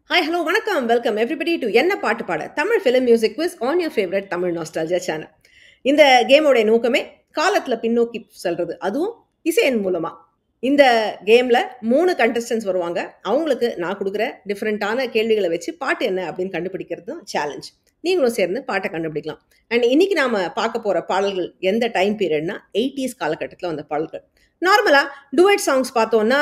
Hi hello வணக்கம் welcome everybody to என்ன பாட்டு பாட Tamil film music quiz on your favourite Tamil nostalgia channel. இந்த கேமோடைய நோக்கமே காலத்தில் பின்னோக்கி செல்றது, அதுவும் இசையின் மூலமா. இந்த கேமில் 3 கண்டஸ்டன்ஸ் வருவாங்க. அவங்களுக்கு நான் கொடுக்குற டிஃப்ரெண்ட்டான கேள்விகளை வச்சு பாட்டு என்ன அப்படின்னு கண்டுபிடிக்கிறது தான் சேலஞ்ச். நீங்களும் சேர்ந்து பாட்டை கண்டுபிடிக்கலாம். அண்ட் இன்னைக்கு நாம பார்க்க போகிற பாடல்கள் எந்த டைம் பீரியட்னா 80s காலகட்டத்தில் வந்த பாடல்கள். நார்மலாக டுவெட் சாங்ஸ் பார்த்தோன்னா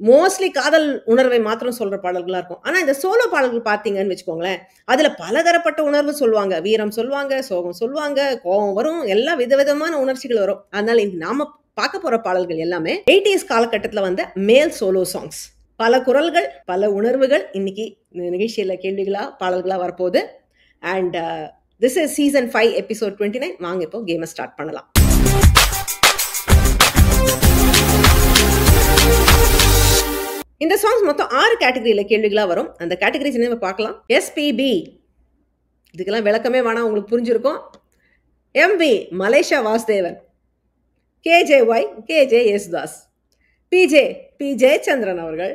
மோஸ்ட்லி காதல் உணர்வை மாத்திரம் சொல்ற பாடல்களா இருக்கும். ஆனா இந்த சோலோ பாடல்கள் பார்த்தீங்கன்னு வச்சுக்கோங்களேன், அதுல பலதரப்பட்ட உணர்வு சொல்லுவாங்க. வீரம் சொல்லுவாங்க, சோகம் சொல்லுவாங்க, கோபம் வரும், எல்லாம் விதவிதமான உணர்ச்சிகள் வரும். அதனால இன்னைக்கு நாம பார்க்க போற பாடல்கள் எல்லாமே 80s காலகட்டத்தில் வந்த மேல் சோலோ சாங்ஸ். பல குரல்கள், பல உணர்வுகள் இன்னைக்கு இந்த நிகழ்ச்சியில கேள்விகளா பாடல்களா வரப்போகுது. And this is season 5 episode 29. வாங்க இப்போ கேமை ஸ்டார்ட் பண்ணலாம். இந்த சாங்ஸ் மொத்தம் 6 கேட்டகரியில் கேள்விகளாக வரும். அந்த கேட்டகரிஸ் என்ன பார்க்கலாம். எஸ்பிபி, இதுக்கெல்லாம் விளக்கமே வேணாம், உங்களுக்கு புரிஞ்சிருக்கும். M V Malaysia Vasudevan, K J Y K J Yesudas, P J P J Chandran அவர்கள்,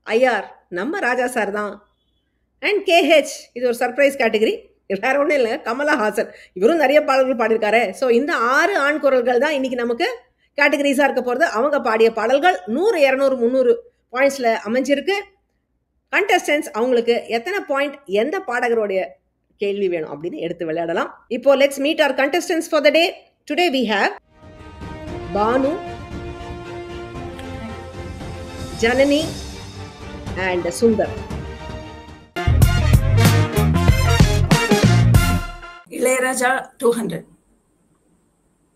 ஐஆர் நம்ம ராஜா சார் தான், அண்ட் கேஹெச் இது ஒரு சர்ப்ரைஸ் கேட்டகரி, வேற ஒன்றும் இல்லை, கமலஹாசன். இவரும் நிறைய பாடல்கள் பாடியிருக்காரு. ஸோ இந்த 6 ஆண் குரல்கள் தான் இன்னைக்கு நமக்கு கேட்டகரிஸாக இருக்க போகிறது. அவங்க பாடிய பாடல்கள் 100, 200, 300 பாயிண்ட்ஸ்ல அமைஞ்சிருக்கு. கண்டஸ்டன்ஸ் அவங்களுக்கு எத்தனை பாயிண்ட் எந்த பாடகருடைய கேள்வி வேணும் அப்படின்னு எடுத்து விளையாடலாம். இப்போ let's meet our contestants for the day. Today we have Bhanu, Janani and Sundar. Ilaiyaraaja 200.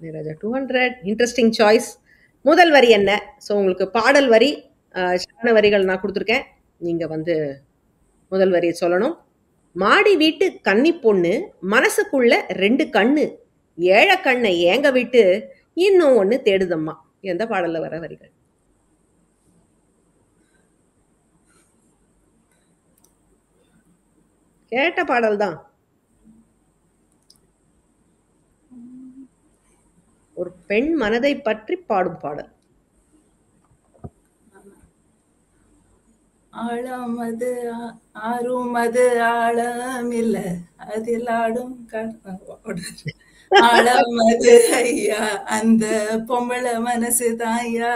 Ilaiyaraaja 200. Interesting choice. முதல் வரி என்ன? ஸோ உங்களுக்கு பாடல் வரி சரண வரிகள் நான் கொடுத்துருக்கேன். நீங்கள் முதல் வரியை சொல்லணும். மாடி வீட்டு கன்னி பொண்ணு மனசுக்குள்ள 2 கண்ணு, ஏழை கண்ணை ஏங்க விட்டு இன்னும் ஒன்று தேடுதம்மா. எந்த பாடல்ல வர வரிகள்? கேட்ட பாடல் தான். ஒரு பெண் மனதை பற்றி பாடும் பாடல். ஆழம் அது ஆறும் அது ஆழம் இல்ல அதில் ஆடும் ஆழம் அது ஐயா அந்த பொம்பளை மனசு தாயா.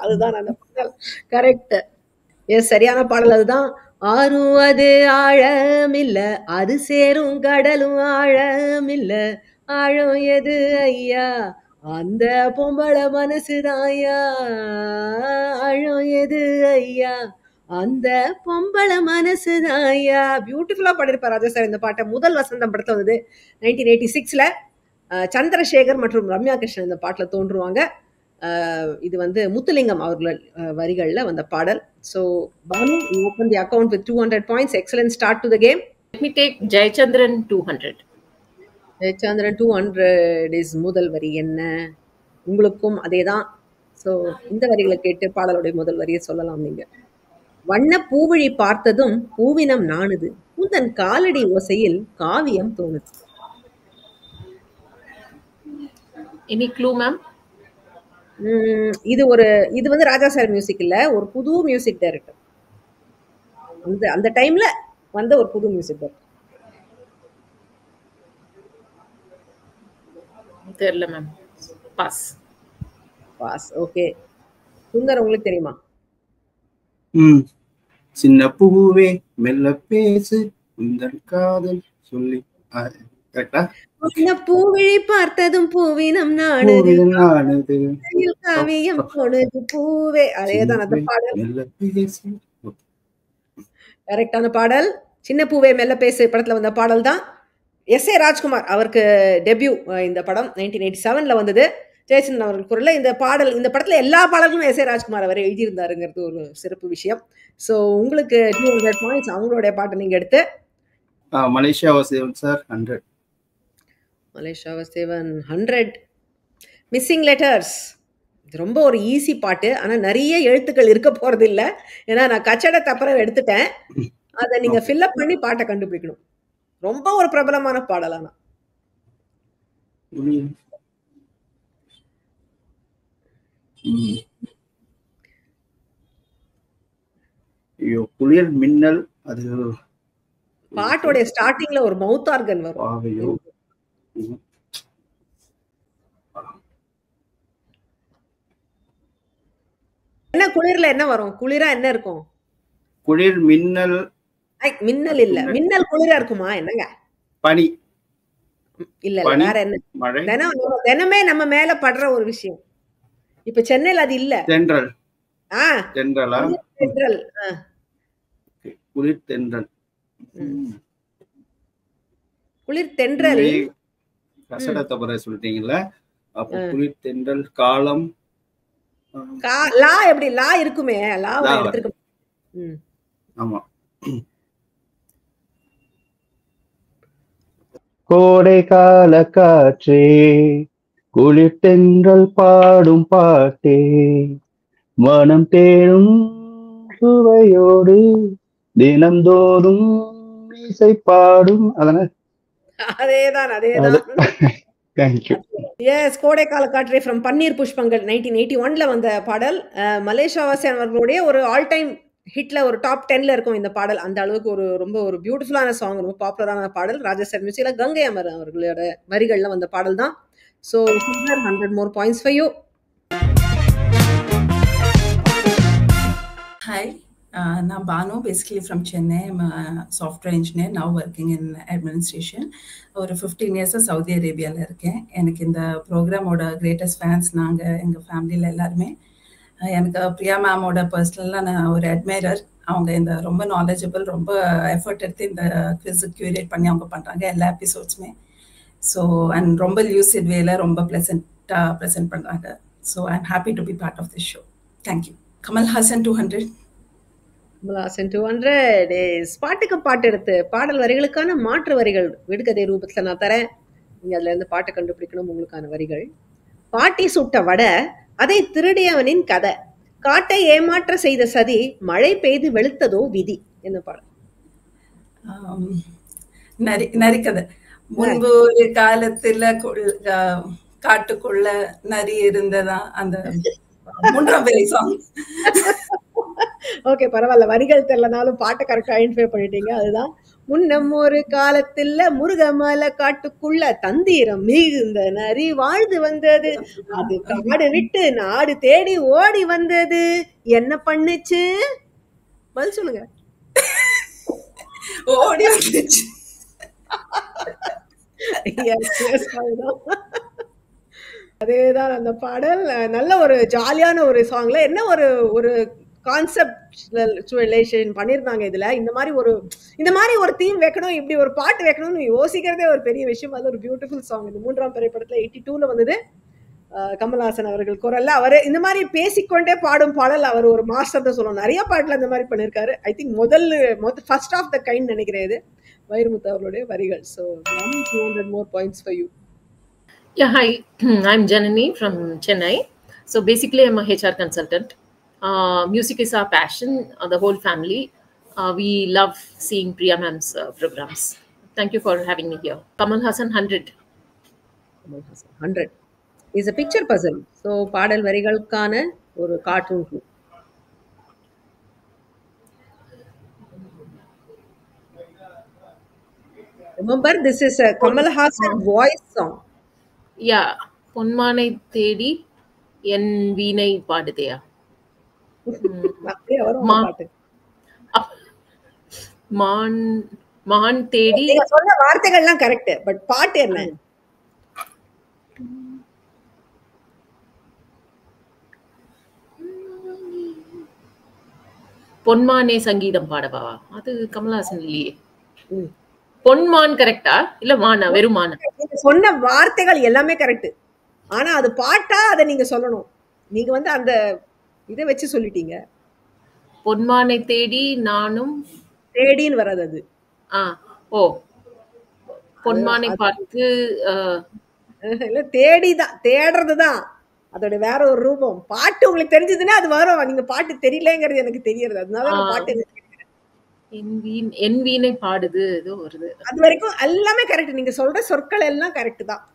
அதுதான் அந்த பாடல். கரெக்ட். எஸ், சரியான பாடல் அதுதான். ஆறும் அது ஆழம் இல்ல, அது சேரும் கடலும் ஆழம் இல்ல, ஆழம் எது ஐயா அந்த பொம்பளை மனசு தாயா, ஆழம் எது ஐயா அந்த பொம்பளை மனசு தாயா. பியூட்டிஃபுல்லா பாடியிருப்பார் ராஜா சார் இந்த பாட்டை. முதல் வசந்தம் படத்துல வந்தது 1986ல. சந்திரசேகர் மற்றும் ரம்யா கிருஷ்ணன் இந்த பாட்டில் தோன்றுவாங்க. இது முத்துலிங்கம் அவர்கள் வரிகளில் வந்த பாடல். So Bhanu, you open the account with 200 points. Excellent start to the game. Let me take Jayachandran 200. Jayachandran 200 is முதல் வரி என்ன? உங்களுக்கும் அதே தான். ஸோ இந்த வரிகளை கேட்டு பாடலுடைய முதல் வரியை சொல்லலாம் நீங்க. வண்ண பூவிழி பார்த்ததும் பூவினம் நாணுது, உந்தன் காலடி ஓசையில் காவியம் தோணுது. Any clue, ma'am? இது ராஜா சார் மியூசிக் இல்ல, ஒரு புது மியூசிக் டைரக்டர். அந்த டைம்ல வந்த ஒரு புது மியூசிக் டைரக்டர். தெரியல மேம். பாஸ். ஓகே. சுந்தர், உங்களுக்கு தெரியுமா? சின்ன பூவே மெல்ல பேசு உந்தன் காதல் சொல்லி. கரெக்ட்டா? பூவிழி பார்த்ததும் பூவினம் நாணுது, காவியம் தோணுது பூவே. அதேதான் அந்த பாடல். கரெக்டான பாடல். சின்ன பூவே மெல்ல பேசு படத்துல வந்த பாடல் தான். எஸ்.ஏ. ராஜ்குமார் அவருக்கு டெபியூ இந்த படம் 1987ல வந்தது. ஜெயச்சந்திரன் அவர்கள் குரல்ல இந்த பாடல். இந்த படத்துல எல்லா பாடல்களும் எஸ்.ஏ. ராஜ்குமார் அவர் எழுதியிருந்தாருங்கிறது ஒரு சிறப்பு விஷயம். ஸோ உங்களுக்கு 200 பாயிண்ட்ஸ். அவங்களுடைய பாட்டை நீங்க எடுத்து. Malaysia Vasudevan sir 100. Malaysia Vasudevan 100. Missing letters. இது ரொம்ப ஒரு ஈஸி பாட்டு. ஆனால் நிறைய எழுத்துக்கள் இருக்க போறது இல்லை. ஏன்னா நான் கச்சடை தப்பறம் எடுத்துட்டேன். அதை நீங்க ஃபில்அப் பண்ணி பாட்டை கண்டுபிடிக்கணும். ரொம்ப ஒரு பிரபலமான பாடல். ஆனா ஐயோ, குளிர் மின்னல். அது பாட்டோடைய ஸ்டார்டிங்ல ஒரு மவுத் ஆர்கன் வரும். பாவையோ. என்ன குளிர்ல என்ன வரும்? குளிரா என்ன இருக்கும்? குளிர் மின்னல். மின்னல் இல்ல. மின்னல் குளிரா இருக்குமா? என்னங்க? பனி. இல்ல பனி, வேற என்ன? மழை. தினமே நம்ம மேல படுற ஒரு விஷயம். இப்ப சென்னையில அது இல்ல. தென்றல். ஆ, தென்றலா? தென்றல். குளிர் தென்றல். குளிர் தென்றல். கசட தபர சொல்லிட்டீங்கல்ல, அப்ப குளிர் தென்றல். காலம். லா எப்படி? லா இருக்குமே. லா எடுத்துக்க. ஆமா. கோடை கால காற்றே, குளிர் தென்றல் பாடும் பாட்டே, மனம் தேடும் சுவையோடு தினம்தோறும் இசை பாடும். அதேதான். தேங்க்யூ. எஸ், கோடைக்கால காற்றே ஃப்ரம் பன்னீர் புஷ்பங்கள் 1981ல வந்த பாடல். மலேசியா வாசியான் அவர்களுடைய ஒரு ஆல் டைம் ஹிட்ல ஒரு டாப் 10ல இருக்கும் இந்த பாடல். அந்த அளவுக்கு ஒரு ரொம்ப ஒரு பியூட்டிஃபுல்லான சாங், ரொம்ப பாப்புலரான பாடல். ராஜா மியூசிக்ல கங்கை அமர் அவர்களோட வரிகள்ல வந்த பாடல் தான். So 100 more points for you. Hi, நான் Banu, basically from Chennai. Software engineer, now working in administration. ஒரு 15 இயர்ஸாக சவுதி அரேபியாவில் இருக்கேன். எனக்கு இந்த ப்ரோக்ராமோட கிரேட்டஸ்ட் ஃபேன்ஸ் நாங்கள், எங்கள் ஃபேமிலியில் எல்லாருமே. எனக்கு பிரியா மேமோட பர்சனலாக நான் ஒரு அட்மைரர். அவங்க இந்த ரொம்ப நாலேஜபிள், ரொம்ப எஃபர்ட் எடுத்து இந்த குவிஸ் கியூரேட் பண்ணி அவங்க பண்ணுறாங்க எல்லா எபிசோட்ஸுமே. ஸோ அண்ட் ரொம்ப லியூசிட் வேல ரொம்ப ப்ளசண்ட்டாக ப்ரெசென்ட் பண்ணுறாங்க. So I am happy to be part of this show. Thank you. Kamal Haasan 200. Kamal Haasan 200 is பாட்டுக்கு பாட்டு எடுத்து பாடல் வரிகளுக்கான மாற்று வரிகள் விடுகதை ரூபத்தில் நான் தரேன். நீங்கள் அதுல இருந்து பாட்டை கண்டுபிடிக்கணும். உங்களுக்கான வரிகள்: பாட்டி சுட்ட வடை, அதை திருடியவனின் கதை, காட்டை ஏமாற்ற செய்த சதி, மழை பெய்து வெளுத்ததோ விதி. என்ன பாடல்? நரிக்கதை. முன்பு ஒரு காலத்துல காட்டுக்குள்ள நரி இருந்ததா, அந்த 3ஆம் வேலை சாங். ஓகே, பரவாயில்ல. வரிகள் தெரியலனாலும் பாட்டை கரெக்டா ஐடென்டிஃபை பண்ணிட்டீங்க. அதுதான். முன்னம் ஒரு காலத்துல முருகமலை காட்டுக்குள்ள தந்திரம் மிகுந்த நரி வாழ்ந்து வந்தது, அது காடு விட்டு நாடு தேடி ஓடி வந்தது, என்ன பண்ணுச்சு? பதில் சொல்லுங்க. ஓடி வந்துச்சு. அதேதான் அந்த பாடல். நல்ல ஒரு ஜாலியான ஒரு சாங்ல என்ன ஒரு ஒரு கான்செப்ட் பண்ணியிருந்தாங்க இதுல. இந்த மாதிரி ஒரு தீம் வைக்கணும், இப்படி ஒரு பாட்டு வைக்கணும்னு யோசிக்கிறதே ஒரு பெரிய விஷயம். அது ஒரு பியூட்டிஃபுல் சாங். இந்த 3ஆம் திரைப்படத்துல 82ல வந்தது. கமல்ஹாசன் அவர்கள் குரல்ல அவர் இந்த மாதிரி பேசிக்கொண்டே பாடும் பாடல். அவர் ஒரு மாஸ்டர் தான் சொல்லணும். நிறைய பாட்டுல இந்த மாதிரி பண்ணிருக்காரு. I think first of the kind நினைக்கிறேன் இது வைரமுத்து அவர்களுடைய வரிகள். So 200 more points for you. Yeah, hi. I'm Janani from Chennai. So basically, I'm a HR consultant. Music is our passion, the whole family. We love seeing Priya ma'am's programs. Thank you for having me here. Kamal Hassan 100. Kamal Hassan 100 is a picture puzzle. So பாடல் வரிகளுக்கான ஒரு cartoon clue. Remember, this is a Kamal Hassan voice song. Yeah, பொன்மானை தேடி என் வீணை பாடுதையா. மான் தேடி. சொன்ன வார்த்தைகள்லாம் correct, but பாட்டு என்ன? பொன்மானே சங்கீதம் பாடவா? அது கமல்ஹாசன் இல்லையே. பொன்மான் கரெக்டா இல்ல மானா? வெறும் மானா? சொன்ன வார்த்தைகள் எல்லாமே கரெக்ட். ஆனா அது பாட்டா அதை நீங்க சொல்லணும். நீங்க அந்த இதை வச்சு சொல்லிட்டீங்க. பொன்மானை தேடி நானும் தேடின்னு வராது அது. ஓ, பொன்மானை பார்த்து இல்ல, தேடிதான், தேடுறதுதான் அதோட வேற ஒரு ரூபம். பாட்டு உங்களுக்கு தெரிஞ்சதுன்னா அது வரும். நீங்க பாட்டு தெரியலங்கிறது எனக்கு தெரியறது. அதனால பாட்டு என் வீணை பாடுது ஏதோ வருது. அது வரைக்கும் எல்லாமே கரெக்ட். நீங்க சொல்ற சொற்கள் எல்லாம் கரெக்ட் தான்.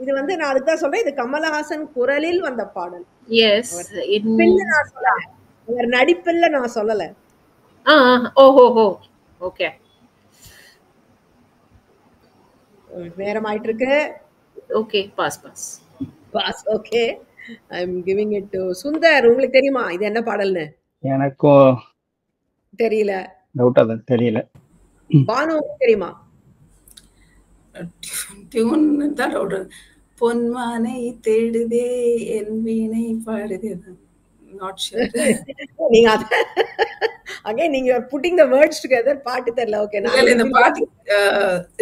இது நான் அதுதான் சொல்றேன், இது கமல்ஹாசன் குரலில் வந்த பாடல். எஸ், அவர் நடிப்பில்ல நான் சொல்லல. ஓஹோ ஓகே. நேரம் ஆயிட்டு இருக்கு. Okay pass pass pass. Okay, I am giving it to Sundar. உங்களுக்கு தெரியுமா இது என்ன பாடல்னு? எனக்கும் தெரியல. டவுட்டா தான் தெரியல. பானு தெரியுமா? டியூன் தான் டவுட். பொன்மானை தேடுதே என் வீணை பாடுதே. Not sure. நீங்க அத அகைன் நீங்க புட்டிங் தி வேர்ட்ஸ் டுகெதர். பாட்டு தெரியல. ஓகே, நான் இந்த பாட்டு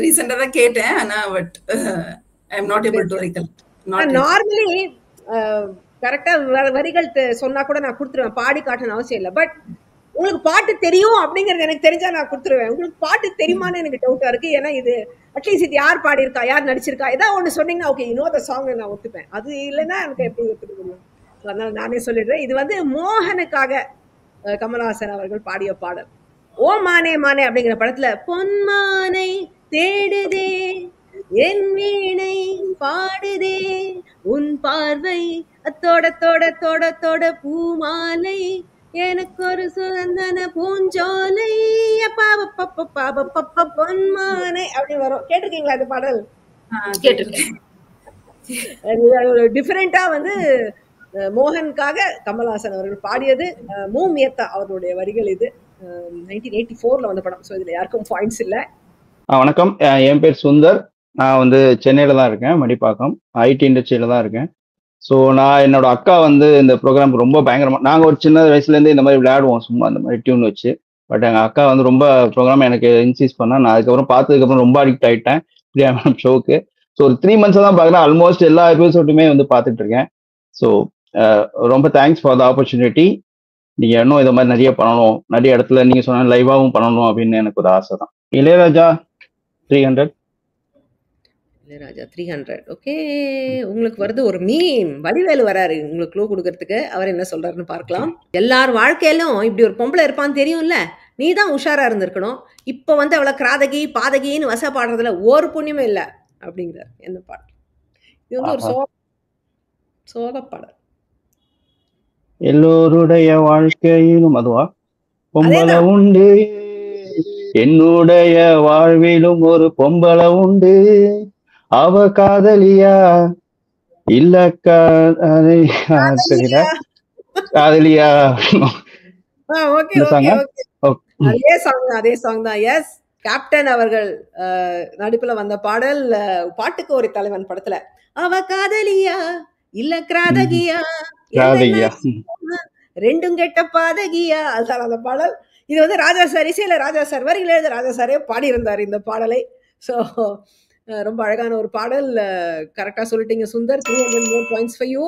ரீசெண்டா தான் கேட்டேன். ஆனா but I am not able to recall. Normally கரெக்டா வரிகள் சொன்னா கூட நான் கொடுத்துருவேன். பாடி காட்டணும் அவசியம் இல்லை. பட் உங்களுக்கு பாட்டு தெரியும் அப்படிங்கறது எனக்கு தெரிஞ்சா நான் கொடுத்துருவேன். உங்களுக்கு பாட்டு தெரியுமான்னு எனக்கு டவுட்டா இருக்கு. ஏன்னா இது அட்லீஸ்ட் இது யார் பாடியிருக்கா, யார் நடிச்சிருக்கா, ஏதாவது ஒண்ணு சொன்னீங்கன்னா okay you know the song நான் ஒத்துப்பேன். அது இல்லைன்னா எனக்கு எப்படி ஒத்துக்க முடியும்? அதனால நானே சொல்லிடுறேன். இது வந்து மோகனுக்காக கமலஹாசன் அவர்கள் பாடிய பாடல். ஓ மானே மானே அப்படிங்கிற படத்துல பொன்மானை தேடுதே என் வீணை பாடுதே உன் பார்வை தோட தோட தோட தோட பூமாலை எனக்கு ஒரு சுதந்தன பூஞ்சோலை பாப பப்ப பாப பப்ப பொன்மானை அப்படி வரும். கேட்டிருக்கீங்களா இந்த பாடல்? கேட்டிருக்கேன். டிஃபரெண்டா வந்து மோகனுக்காக கமல்ஹாசன் அவர்கள் பாடியது. மூமியத்தா அவருடைய வரிகள். இது 1984 வந்த படம். ஸோ இதுல யாருக்கும் பாயிண்ட்ஸ் இல்லை. வணக்கம், என் பேர் சுந்தர். நான் வந்து சென்னையில தான் இருக்கேன், மடிப்பாக்கம் ஐடி இண்டஸ்ட்ரியில தான் இருக்கேன். ஸோ நான் என்னோட அக்கா வந்து இந்த ப்ரோக்ராம் ரொம்ப பயங்கரமா, நாங்கள் ஒரு சின்ன வயசுலேருந்து இந்த மாதிரி விளையாடுவோம் சும்மா அந்த மாதிரி டியூன் வச்சு. பட் எங்கள் அக்கா வந்து ரொம்ப ப்ரோக்ராம் எனக்கு இன்சிஸ் பண்ணா. நான் அதுக்கப்புறம் பார்த்ததுக்கப்புறம் ரொம்ப அடிக்ட் ஆகிட்டேன் பிரியா மேம் ஷோக்கு. ஸோ ஒரு 3 months தான் பார்க்குறேன். ஆல்மோஸ்ட் எல்லா எபிசோடுமே வந்து பார்த்துட்டு இருக்கேன். ஸோ ரொம்ப தேங்க்ஸ் ஃபார் த ஆப்பர்ச்சுனிட்டி. நீங்கள் இன்னும் இதை மாதிரி நிறைய பண்ணணும், நிறைய இடத்துல நீங்கள் சொன்ன லைவாகவும் பண்ணணும் அப்படின்னு எனக்கு ஒரு ஆசை தான். இளையராஜா 300. இளையராஜா 300. ஓகே, உங்களுக்கு வருது ஒரு மீம். வடிவேலு வராரு உங்களுக்கு க்ளூ கொடுக்கறதுக்கு. அவர் என்ன சொல்றாருன்னு பார்க்கலாம். எல்லார் வாழ்க்கையிலும் இப்படி ஒரு பொம்பளை இருப்பான்னு தெரியும்ல, நீ தான் உஷாரா இருந்திருக்கணும். இப்போ வந்து அவளை கிராதகி பாதகின்னு வச பாடுறதுல ஒரு புண்ணியமே இல்லை அப்படிங்கிறார். என்ன பாடல் இது? வந்து ஒரு சோக பாடல். எல்லோருடைய வாழ்க்கையிலும் அதுவா? பொம்பளை உண்டு, என்னுடைய வாழ்விலும் ஒரு பொம்பளை உண்டு, அவ காதலியா இல்ல தெரியல, காதலியா. அதே சாங் தான். எஸ், கேப்டன் அவர்கள் நடிப்புல வந்த பாடல். பாட்டுக்கு ஒரு தலைவன் படத்துல அவ காதலியா இல்ல கிராதகியா ரெண்டும் கெட்ட பாதகியா, அதுதான் அந்த பாடல். இது வந்து ராஜா சார் இசையில ராஜா சார் வரிகள் எழுத ராஜா சாரே பாடியிருந்தார் இந்த பாடலை. ஸோ ரொம்ப அழகான ஒரு பாடல். கரெக்டாக சொல்லிட்டீங்க சுந்தர். 300 points for you.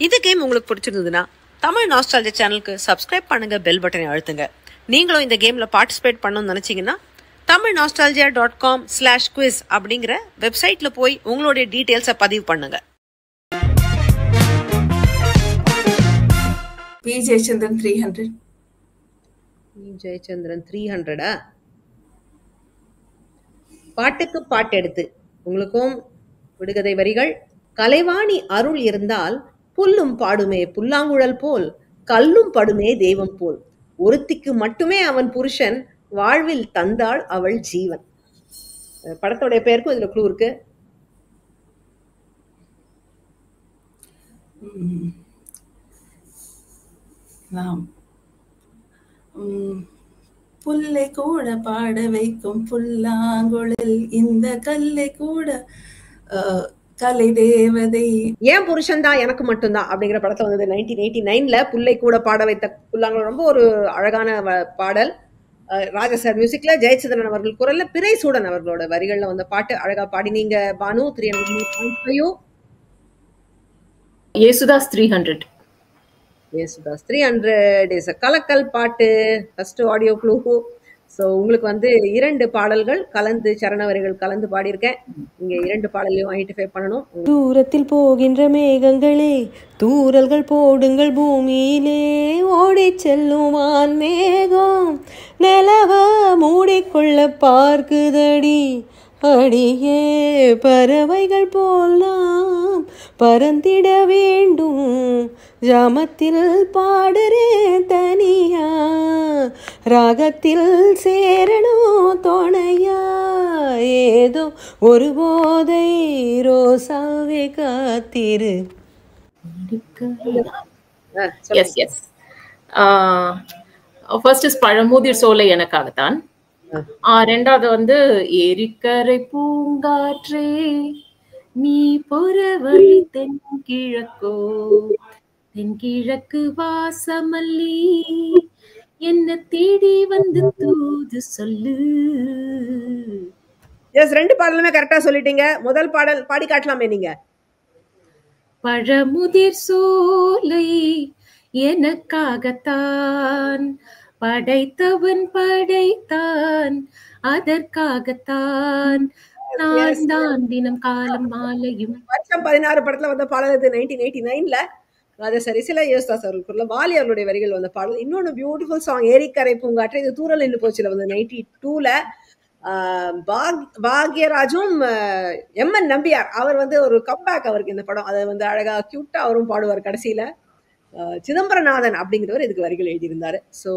இது கேம் உங்களுக்கு பிடிச்சிருந்ததுன்னா தமிழ் நாஸ்டால்ஜியா சேனலுக்கு சப்ஸ்கிரைப் பண்ணுங்க, பெல் பட்டனை அழுத்துங்க. நீங்களும் இந்த கேமில் பார்ட்டிசிபேட் பண்ணணும்னு நினச்சிங்கன்னா tamilnostalgia.com/quiz அப்படிங்கிற வெப்சைட்டில் போய் உங்களுடைய டீட்டெயில்ஸை பதிவு பண்ணுங்க. பி ஜெயச்சந்திரன் 300. ஜெயச்சந்திரன் 300. பாட்டுக்கு பாட்டு எடுத்து உங்களுக்கும் விடுகதை வரிகள். கலைவாணி அருள் இருந்தால் புல்லும் பாடுமே புல்லாங்குழல் போல், கல்லும் படுமே தெய்வம் போல், ஒருத்திக்கு மட்டுமே அவன் புருஷன், வாழ்வில் தந்தாள் அவள் ஜீவன். படத்தோடைய பெயருக்கும் இதுல க்ளூ இருக்கு. புல்லை கூட பாட வைக்கும் புல்லாங்குழல், இந்த கல்லை கூட கலை தேவதை. ஏன் புருஷன் தான் எனக்கு மட்டும்தான் அப்படிங்கிற படத்துல வந்தது 1989ல. புல்லை கூட பாட வைத்த புல்லாங்குழல் ரொம்ப ஒரு அழகான பாடல். ராஜா சார் மியூசிக்ல, ஜெயச்சந்திரன் அவர்கள் குரல்ல, பிறைசூடன் அவர்களோட வரிகள்ல வந்த பாட்டு. அழகா பாடினீங்க பானு. 300. யேசுதாஸ் 300. யேசுதாஸ் 300 இஸ் a கலக்கல் பாட்டு. First audio clue. ஸோ உங்களுக்கு வந்து 2 பாடல்கள் கலந்து, சரண வரிகள் கலந்து பாடியிருக்கேன். இங்க 2 பாடலையும் ஐடென்டிஃபை பண்ணணும். தூரத்தில் போகின்ற மேகங்களே, தூரல்கள் போடுங்கள் பூமியிலே, ஓடி செல்லுமான் மேகம் நிலவ மூடிக்கொள்ள பார்க்குதடி, அடியே பறவைகள் போலாம் பறந்திட வேண்டும் ஜாமத்தில் பாடுறேன் தனியா ராகத்தில் சேரணும் துணையா ஏதோ ஒரு போதை ரோசாவே காத்திரு. S yes first is Pazhamudhir Solai எனக்காகத்தான். ரெண்டாவது வந்து ஏரிக்கரை பூங்காற்றே நீ பொற வழி தென்கிழக்கோ தென்கிழக்கு வாசமல்லி என்ன தேடி வந்து தூது சொல்லு. எஸ், 2 பாடலுமே கரெக்டா சொல்லிட்டீங்க. முதல் பாடல் பாடி காட்டலாமே நீங்க. பழமுதிர் சோலை எனக்காகத்தான் படைத்தவன் படைத்தான் அதற்காகத்தான் நான் தான் தினம் காலம் மாலையும். வருஷம் 16 படத்துல வந்த பாடல் இது. 1989ல ராஜசரிசில யோஸ்தாஸ் அவர்களுக்குள்ள வாலி அவருடைய வரிகள் வந்த பாடல். இன்னொன்னு பியூட்டிஃபுல் சாங் ஏரிக்கரை பூங்காற்று. இது தூரல் நின்று போச்சுல வந்து 92ல. பாக்யராஜும் எம்என் நம்பியார் அவர் வந்து ஒரு கம்பேக் அவருக்கு இந்த படம். அதை வந்து அழகா கியூட்டா அவரும் பாடுவார் கடைசியில. சிதம்பரநாதன் அப்படிங்கிறவர் இதுக்கு வரிகள் எழுதியிருந்தாரு. ஸோ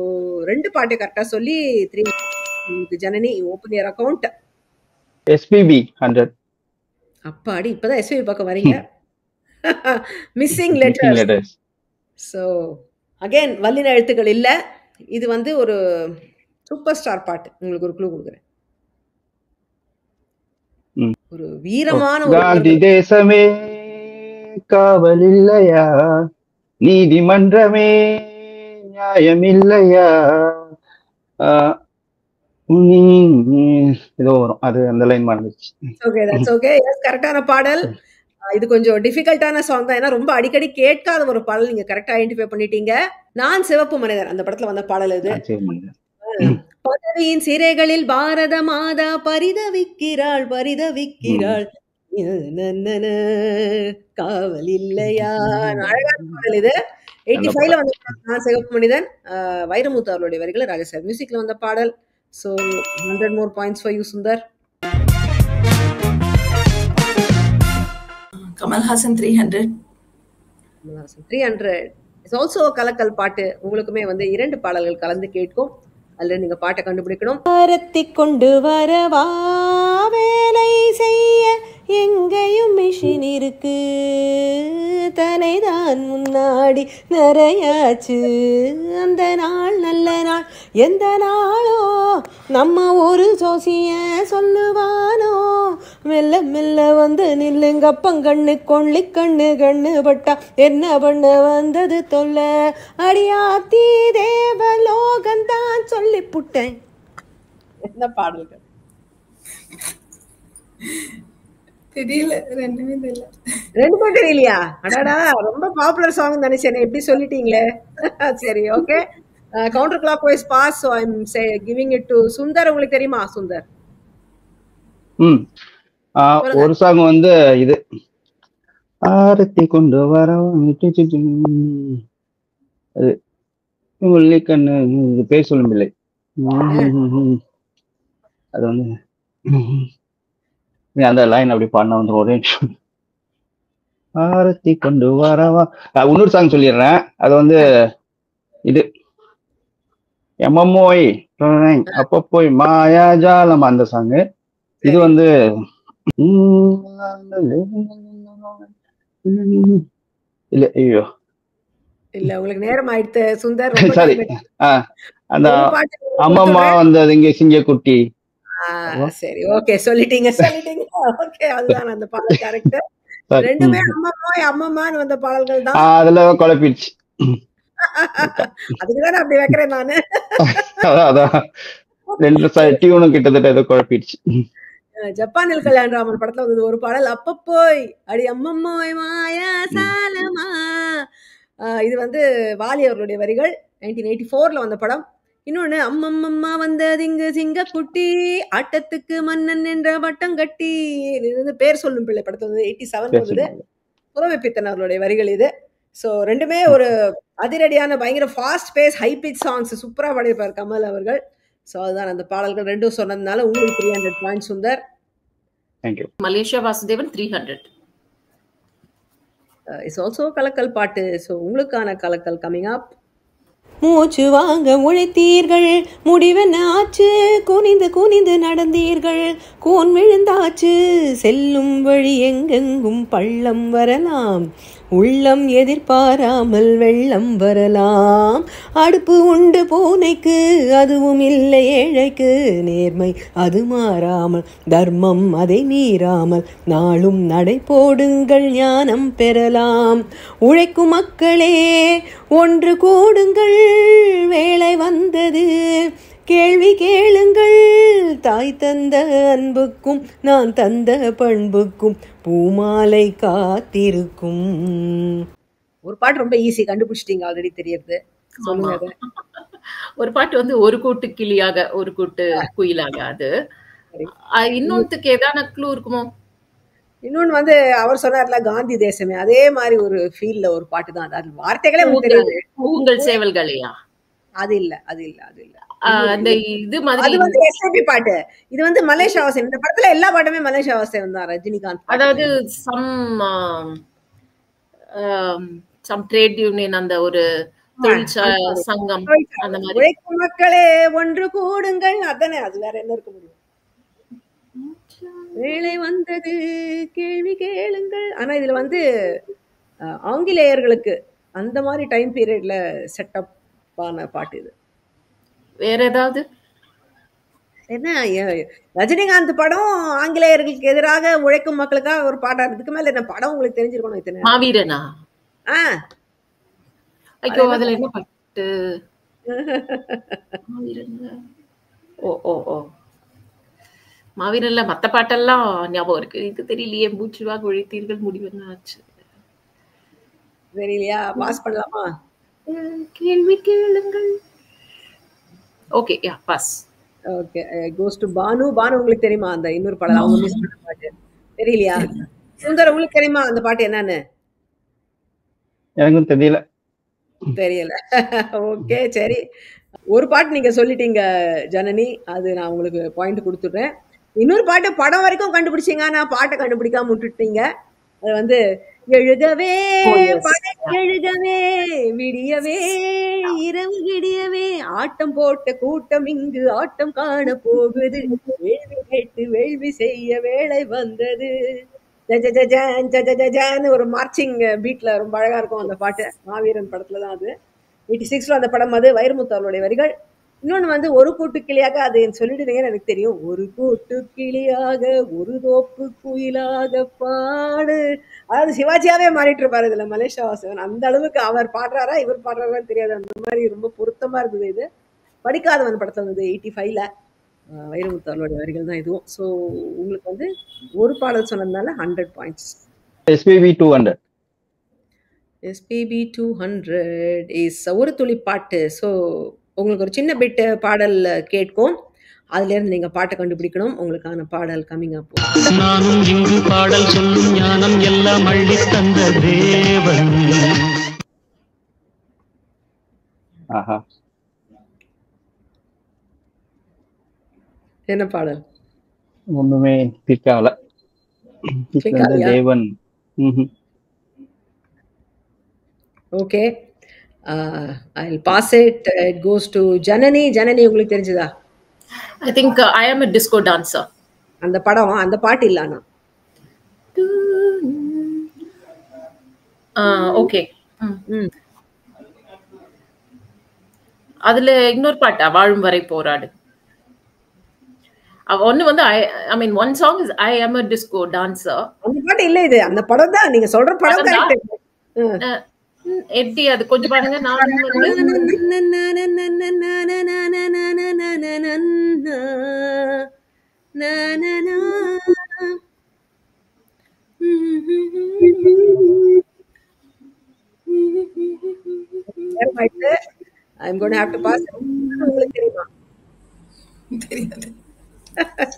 2 பாட்டை கரெக்டா சொல்லி 3 Janani open your account. SPB 100. அப்பாடி இப்பதான் எஸ்பிபி பக்கம் வரீங்க. Missing letters. ஸோ அகைன் வல்லின எழுத்துக்கள் இல்லை. இது வந்து ஒரு சூப்பர் ஸ்டார் பாட்டு. உங்களுக்கு ஒரு க்ளூ கொடுக்குறேன். ஒரு வீரமான காந்தி தேசமே காவல் இல்லையா நீதிமன்றமே நியாயம் இல்லையா ஏதோ வரும் அது அந்த லைன் மறந்துச்சு. Okay, that's okay. எஸ், கரெக்டான பாடல். இது கொஞ்சம் டிஃபிகல்ட்டான சாங் தான், ஏன்னா ரொம்ப அடிக்கடி கேட்காத ஒரு பாடல். நீங்க கரெக்டா ஐடென்டிஃபை பண்ணிட்டீங்க. நான் சிவப்பு மனிதன் அந்த படத்துல வந்த பாடல் இது. பதவியின் சிறைகளில் பாரத மாதா பரிதவிக்கிறாள் பரிதவிக்கிறாள் காவல் இல்லையா. அழகான பாடல் இது. 85ல வந்த நான் சிவப்பு மனிதன். வைரமுத்து அவருடைய வரிகளை ராஜசார் மியூசிக்ல வந்த பாடல். So 100 more points for you, Sundar. Kamal Hassan 300. Kamal Hassan 300 is also a கலக்கல் பாட்டு. உங்களுக்குமே வந்து 2 பாடல்கள் கலந்து கேட்கும். அதுல நீங்க பாட்டை கண்டுபிடிக்கணும். ஆரத்தி கொண்டு வரவா வேலை செய்ய எங்கேயும் மிஷின் இருக்கு தலைதான் முன்னாடி நிறையாச்சு அந்த நாள் நல்ல நாள் எந்த நாளோ நம்ம ஒரு ஜோசிய சொல்லுவானோ மெல்ல மெல்ல வந்து நில்லுங்கப்பங்கண்ணு கொள்ளி கண்ணு கண்ணு பட்டா என்ன பண்ண வந்தது தொல்ல அடியாத்தி தேவலோகந்தான் சொல்லி புட்டேன். என்ன பாடல்கள் தெரியல, ரெண்டுமே தெரியல. ரெண்டுமே தெரியலையா? அடாடா, ரொம்ப பாப்புலர் சாங் நினைச்சேன். எப்படி சொல்லிட்டீங்களே. சரி, okay. Counter clockwise pass. So I am giving it to Sundar. உங்களுக்கு தெரியுமா சுந்தர்? ஒரு சாங் வந்து இது ஆரத்தி கொண்டு வர அது கண்ணு பேர் சொல்லும் இல்லை. அது வந்து அந்த லைன் அப்படி பாடினா வந்து ஒரே ஆரத்தி கொண்டு வரவா. இன்னொரு சாங் சொல்லிடுறேன். அது வந்து இது எம்எம்ஓய் அப்ப போய் மாயாஜாலம் அந்த சாங்கு. இது வந்து இல்ல ஐயோ இல்ல, உங்களுக்கு நேரம் ஆயிடுத்து சுந்தர். சாரி. அந்த அம்மம்மா வந்து இங்க சிங்கக்குட்டி. சரி, ஓகே, சொல்லிட்டீங்க. ஓகே, அதுதான் அந்த பாடல் கரெக்ட். ரெண்டுமே அம்மம்மாய் அம்மம்மான்னு வந்த பாடல்கள் தான். அதுல குழப்பிடுச்சு. அதுக்குதானே அப்படி வைக்கிறேன் நானு. அதான் 2 டியூனும் கிட்டத்தட்ட ஏதோ குழப்பிடுச்சு. ஜப்பானில் கல்யாணராமன் படத்துல வந்தது ஒரு பாடல் அப்ப போய் அடி அம்மம்மோய் மாயா சாலமா. இது வந்து வாலி அவர்களுடைய வரிகள். 1984ல வந்த படம். இன்னொன்னு அம்மம்மம்மா வந்தது இங்கு சிங்கக்குட்டி ஆட்டத்துக்கு மன்னன் என்ற வட்டம் கட்டி. இது வந்து பேர் சொல்லும் பிள்ளை படத்துல வந்து 87 வந்தது. புலமை பித்தன் அவர்களுடைய வரிகள் இது. ஸோ ரெண்டுமே ஒரு அதிரடியான பயங்கர fast base high pitch songs சூப்பரா பாடியிருப்பார் கமல் அவர்கள். ஸோ அதுதான் அந்த பாடல்கள் ரெண்டும் சொன்னதுனால உங்களுக்கு 300 point Sundar. Thank you. Malaysia Vasudevan 300. It's also கலக்கல் பாட்டு. ஸோ உங்களுக்கான கலக்கல் கமிங் அப். மூச்சு வாங்க உழைத்தீர்கள், முடிவென்ன ஆச்சு, குனிந்து குனிந்து நடந்தீர்கள், கூன் விழுந்தாச்சு, செல்லும் வழி எங்கெங்கும் பள்ளம் வரலாம், உள்ளம் எதிர்பாராமல் வெள்ளம் வரலாம், அடுப்பு உண்டு பூனைக்கு அதுவும் இல்லை ஏழைக்கு, நேர்மை அது மாறாமல் தர்மம் அதை மீறாமல் நாளும் நடை போடுங்கள் ஞானம் பெறலாம், உழைக்கும் மக்களே ஒன்று கூடுங்கள், வேலை வந்தது கேள்வி கேளுங்கள், தாய் தந்த அன்புக்கும் நான் தந்த பண்புக்கும் பூமாலை காத்திருக்கும். ஒரு பாட்டு ரொம்ப ஈஸி, கண்டுபிடிச்சிட்டீங்க, ஆல்ரெடி தெரியுது. சொல்லுங்க அதை. ஒரு பாட்டு வந்து ஒரு கூட்டு கிளியாக ஒரு கூட்டு குயிலாக. அது இன்னொன்னுக்கு ஏதான க்ளூ இருக்குமோ? இன்னொன்னு வந்து அவர் சொன்னார்ல காந்தி தேசமே, அதே மாதிரி ஒரு ஃபீல்ல ஒரு பாட்டு தான். அது வார்த்தைகளே உங்களுக்கு தெரியாது. உங்கள் சேவல்களையா? அது இல்ல, அது இல்ல, அது இல்ல. அந்த இது மாதிரி அது வந்து எஸ்பிபி பாட்டு. இது வந்து மலேசியா வாசன். இந்த படத்துல எல்லா பாட்டுமே மலேசியா வாசன் தான், ரஜினிகாந்த். அதாவது சம் ட்ரேட் யூனியன், அந்த ஒரு தொழிற்சாலை சங்கம், அந்த மாதிரி. உழைக்கும் மக்களே ஒன்று கூடுங்கள், அதானே. அது வேற என்ன இருக்க முடியும்? வேலை வந்தது கேள்வி கேளுங்கள். ஆனா இதுல வந்து ஆங்கிலேயர்களுக்கு அந்த மாதிரி டைம் பீரியட்ல செட்டப் ஆன பாட்டு இது. வேற ஏதாவது என்ன, ரஜினிகாந்த் படம் ஆங்கிலேயர்களுக்கு எதிராக உழைக்கும் மக்களுக்காக ஒரு பாட்டா? இதுக்கு மேல என்ன படம் உங்களுக்கு தெரிஞ்சிருக்கணும். இத்தனை மாவீரனா? ஐயோ, அதுல என்ன பாட்டு? ஓ ஓ ஓ மாவீரன்ல மத்த பாட்டெல்லாம் ஞாபகம் இருக்கு, இது தெரியலையே. மூச்சுவாக உழைத்தீர்கள் முடிவென்ன ஆச்சு தெரியலையா? பாஸ் பண்ணலாமா? கேள்வி கேளுங்கள். Okay, ya, pass. Okay, goes to Banu. Banu உங்களுக்கு தெரியுமா அந்த இன்னொரு பாடல் அவங்க மிஸ் பண்ண பாட்டு? தெரியலையா? சுந்தர் உங்களுக்கு தெரியுமா அந்த பாட்டு என்னன்னு? எனக்கும் தெரியல. தெரியல. ஓகே, சரி. ஒரு பாட்டு நீங்க சொல்லிட்டீங்க ஜனனி, அது நான் உங்களுக்கு பாயிண்ட் கொடுத்துடுறேன். இன்னொரு பாட்டு படம் வரைக்கும் கண்டுபிடிச்சீங்க, நான் பாட்டை கண்டுபிடிக்காம விட்டுட்டீங்க. அது வந்து எழுகவே எழுகவே விடியவே இரவு விடியவே ஆட்டம் போட்ட கூட்டம் இங்கு ஆட்டம் காண போகுது, வேள்வி கேட்டு வேள்வி செய்ய வேலை வந்தது, ஒரு மார்ச்சிங் பீட்ல ரொம்ப அழகா இருக்கும் அந்த பாட்டு. மாவீரன் படத்துல தான் அது. 86ல அந்த படம். அது வைரமுத்து அவருடைய வரிகள். இன்னொன்னு வந்து ஒரு கூட்டு கிளியாக, அது சொல்லிடுறீங்கன்னு எனக்கு தெரியும். ஒரு கூட்டு கிளியாக ஒரு தோப்பு குயிலாக பாடு. அதாவது சிவாஜியாவே மாறிட்டு இருப்பாரு இதுல மலேசியா வாசகன். அந்த அளவுக்கு அவர் பாடுறாரா இவர் பாடுறாரான்னு தெரியாது, அந்த மாதிரி ரொம்ப பொருத்தமா இருந்தது. இது படிக்காதவன் படத்துல வந்தது 85ல. வைரமுத்து அவருடைய வரிகள் தான் இதுவும். ஸோ உங்களுக்கு வந்து ஒரு பாடல் சொன்னதுனால 100 பாயிண்ட்ஸ். எஸ்பிபி 200. எஸ்பிபி 200 இஸ் ஒரு துளி பாட்டு. ஸோ உங்களுக்கு ஒரு சின்ன பிட் பாடல் கேட்கும், அதுல இருந்து நீங்க பாட்டை கண்டுபிடிக்கணும். உங்களுக்கான பாடல் கமிங் அப். நானும் இங்கு பாடல் சொல்லும் ஞானம் எல்லாம் அள்ளி தந்த தேவன். ஆஹா, என்ன பாடல்? ஒண்ணுமே பிடிக்கால. தேவன். Okay, I'll pass it. It goes to Janani. Janani உங்களுக்கு தெரிஞ்சதா? I think I am a disco dancer. அந்த படம், அந்த பாட்டு இல்ல. ஆனா ஓகே, அதுல இன்னொரு பாட்டா? வாழும் வரை போராடு. ஒன்னு வந்து I mean one song is I am a disco dancer. அந்த பாட்டு இல்ல, இது அந்த படம் தான். நீங்க சொல்ற படம் கரெக்ட். எட்டி அது கொஞ்சம் பாருங்க. நான் I'm going to have to pass. உங்களுக்கு தெரியுமா? தெரியாது.